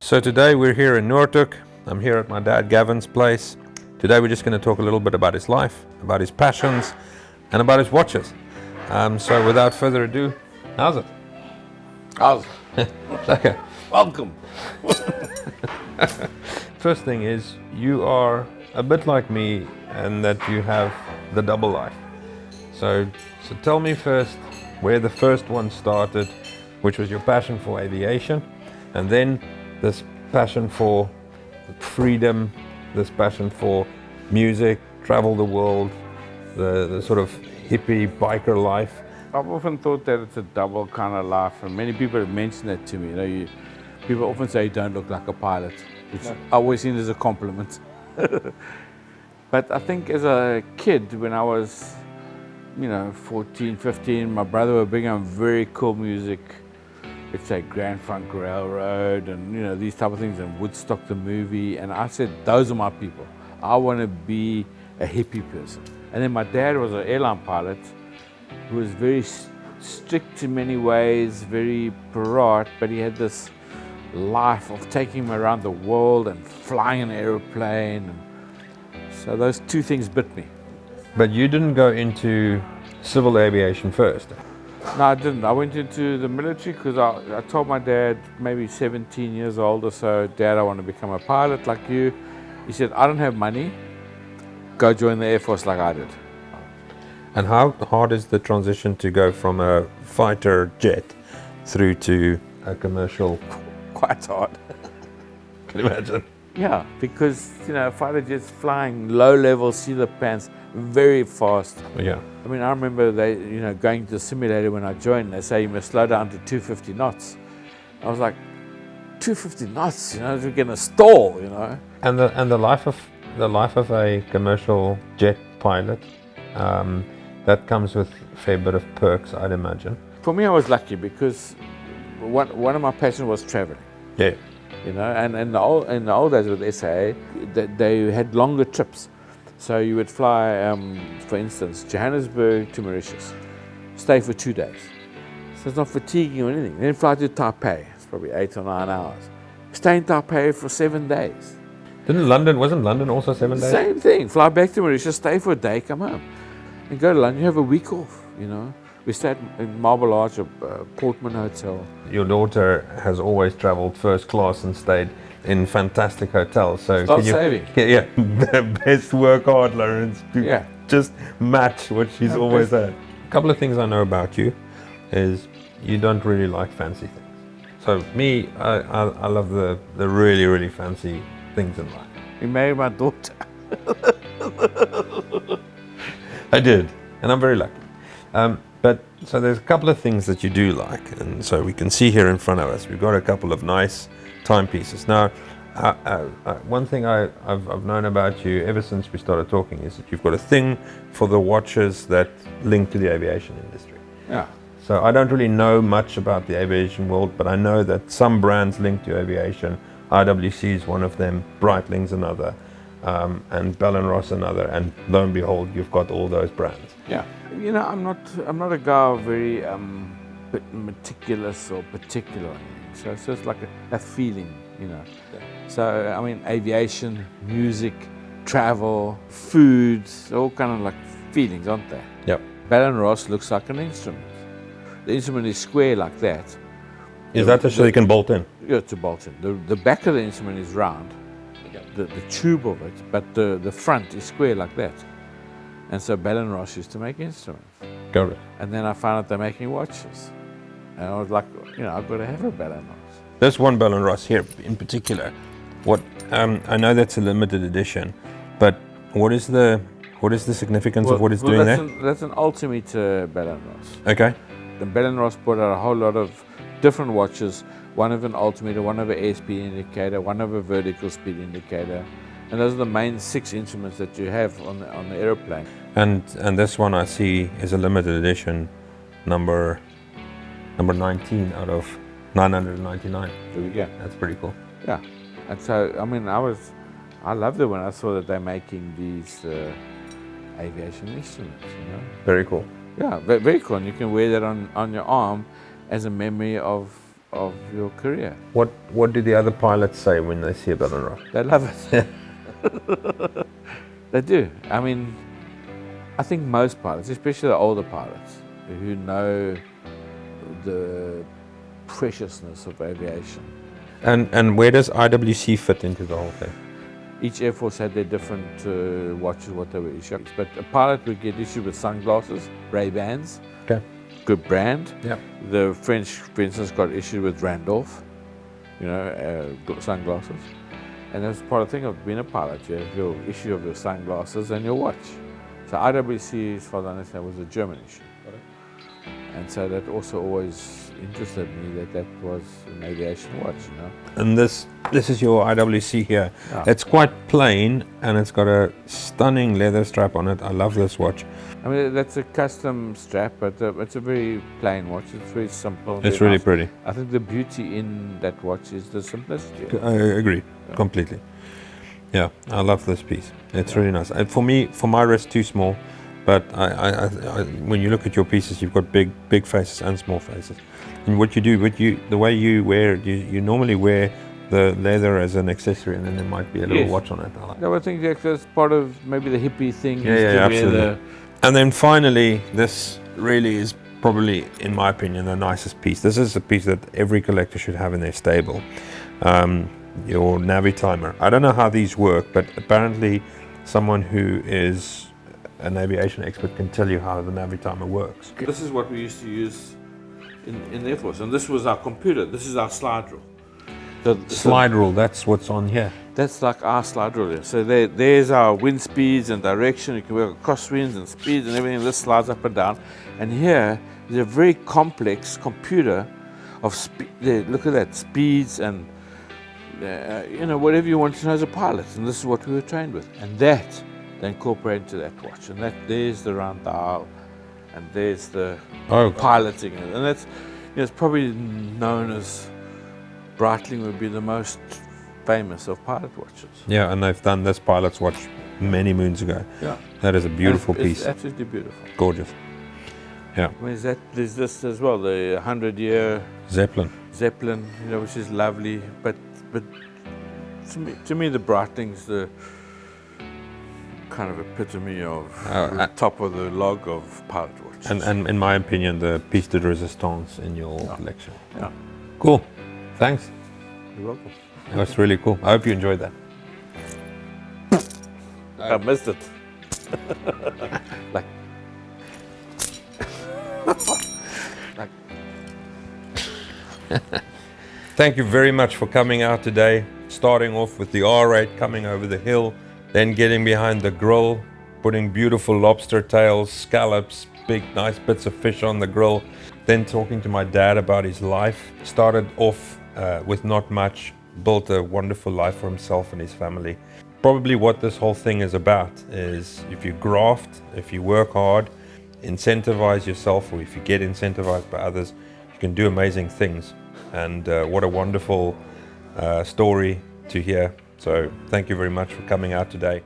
So today we're here in Noordhoek. I'm here at my dad Gavin's place. Today we're just going to talk a little bit about his life, about his passions, and about his watches. So without further ado, how's it? How's it? Okay. Welcome. First thing is, you are a bit like me and that you have the double life. So tell me first where the first one started, which was your passion for aviation, and then this passion for freedom, this passion for music, travel the world, the sort of hippie biker life. I've often thought that it's a double kind of life, and many people have mentioned that to me. People often say you don't look like a pilot, which I always seen as a compliment. But I think as a kid, when I was, 14, 15, my brother were big on very cool music. Let's say Grand Funk Railroad and these type of things, and Woodstock the movie. And I said, those are my people. I want to be a hippie person. And then my dad was an airline pilot who was very strict in many ways, very polite, but he had this life of taking him around the world and flying an aeroplane. And so those two things bit me. But you didn't go into civil aviation first. No, I didn't. I went into the military because I told my dad, maybe 17 years old or so, Dad, I want to become a pilot like you. He said, I don't have money. Go join the Air Force like I did. And how hard is the transition to go from a fighter jet through to a commercial? Quite hard. Can you imagine? Yeah, because, fighter jets flying low level, see the pants, very fast. Yeah. I mean, I remember going to the simulator when I joined, they say you must slow down to 250 knots. I was like, 250 knots, we're going to stall, And the life of a commercial jet pilot, that comes with a fair bit of perks, I'd imagine. For me, I was lucky because one of my passions was traveling. Yeah. And in the old days with SAA, they had longer trips. So you would fly, for instance, Johannesburg to Mauritius, stay for 2 days. So it's not fatiguing or anything. Then fly to Taipei, it's probably 8 or 9 hours. Stay in Taipei for 7 days. Wasn't London also 7 days? Same thing, fly back to Mauritius, stay for a day, come home. And go to London, you have a week off, We stayed in Marble Arch, Portman Hotel. Your daughter has always traveled first class and stayed in fantastic hotels. So Stop saving. Yeah, best work hard, Lourens, to just match what she's always had. A couple of things I know about you is you don't really like fancy things. So me, I love the really, really fancy things in life. You married my daughter. I did, and I'm very lucky. But so there's a couple of things that you do like, and so we can see here in front of us, we've got a couple of nice timepieces. Now, one thing I've known about you ever since we started talking is that you've got a thing for the watches that link to the aviation industry. Yeah. So I don't really know much about the aviation world, but I know that some brands link to aviation. IWC is one of them, Breitling's another, and Bell & Ross another, and lo and behold, you've got all those brands. Yeah. I'm not a guy very meticulous or particular. So it's just like a feeling, Yeah. So I mean, aviation, music, travel, food, all kind of like feelings, aren't they? Yep. Bell & Ross looks like an instrument. The instrument is square like that. Is that so you can bolt in? Yeah, to bolt in. The back of the instrument is round, the tube of it, but the front is square like that. And so Bell & Ross used to make instruments. Got it. And then I found out they're making watches. And I was like, I've got to have a Bell & Ross. This one Bell & Ross here in particular, I know that's a limited edition, but what is the significance of what it's doing there? That's an altimeter Bell & Ross. Okay. The Bell & Ross brought out a whole lot of different watches, one of an altimeter, one of an airspeed indicator, one of a vertical speed indicator. And those are the main 6 instruments that you have on the aeroplane. And this one I see is a limited edition, number 19 out of 999. There we go. That's pretty cool. Yeah. And so, I mean, I loved it when I saw that they're making these aviation instruments, Very cool. Yeah, very cool. And you can wear that on your arm as a memory of of your career. What do the other pilots say when they see a button rock? They love it. They do. I mean, I think most pilots, especially the older pilots, who know the preciousness of aviation. And where does IWC fit into the whole thing? Each Air Force had their different watches, what they were issued. But a pilot would get issued with sunglasses, Ray-Bans. Okay. Good brand. Yeah. The French, for instance, got issued with Randolph, sunglasses. And that's part of the thing of being a pilot. You have your issue of your sunglasses and your watch. So IWC, as far as I understand, was a German issue. And so that also always interested me that was an aviation watch, And this is your IWC here. Yeah. It's quite plain and it's got a stunning leather strap on it. I love this watch. I mean, that's a custom strap, but it's a very plain watch. It's very simple. It's really pretty. I think the beauty in that watch is the simplicity. I agree completely. Yeah, I love this piece. It's really nice. For my wrist, too small. But when you look at your pieces, you've got big faces and small faces. And what you do, the way you wear it, you normally wear the leather as an accessory, and then there might be a little watch on it. I like. No, I think that's part of maybe the hippie thing. Yeah, absolutely. And then finally, this really is probably, in my opinion, the nicest piece. This is a piece that every collector should have in their stable. Your Navi timer. I don't know how these work, but apparently someone who is an aviation expert can tell you how the Navi timer works. This is what we used to use in the Air Force, and this was our computer. This is our slide rule. Slide rule, that's what's on here. That's like our slide rule here. So there's our wind speeds and direction. You can work crosswinds and speeds and everything. This slides up and down. And here is a very complex computer of speed. Look at that, speeds and whatever you want to know as a pilot. And this is what we were trained with. And that they incorporate into that watch. And there's the round dial, and there's the piloting. And that's it's probably known as Breitling would be the most famous of pilot watches. Yeah, and they've done this pilot's watch many moons ago. Yeah. That is a beautiful piece. It's absolutely beautiful. Gorgeous. Yeah. I mean, there's this as well, the 100-year Zeppelin, which is lovely. But to me, the Breitling's the kind of epitome of the top of the log of pilot watches. and in my opinion, the piece de resistance in your collection. Yeah. Cool. Thanks. You're welcome. That's really cool. I hope you enjoyed that. I missed it. like. Thank you very much for coming out today. Starting off with the R8 coming over the hill, then getting behind the grill, putting beautiful lobster tails, scallops, big nice bits of fish on the grill, then talking to my dad about his life. Started off with not much, built a wonderful life for himself and his family. Probably what this whole thing is about is if you graft, if you work hard, incentivize yourself, or if you get incentivized by others, you can do amazing things. And what a wonderful story to hear. So thank you very much for coming out today.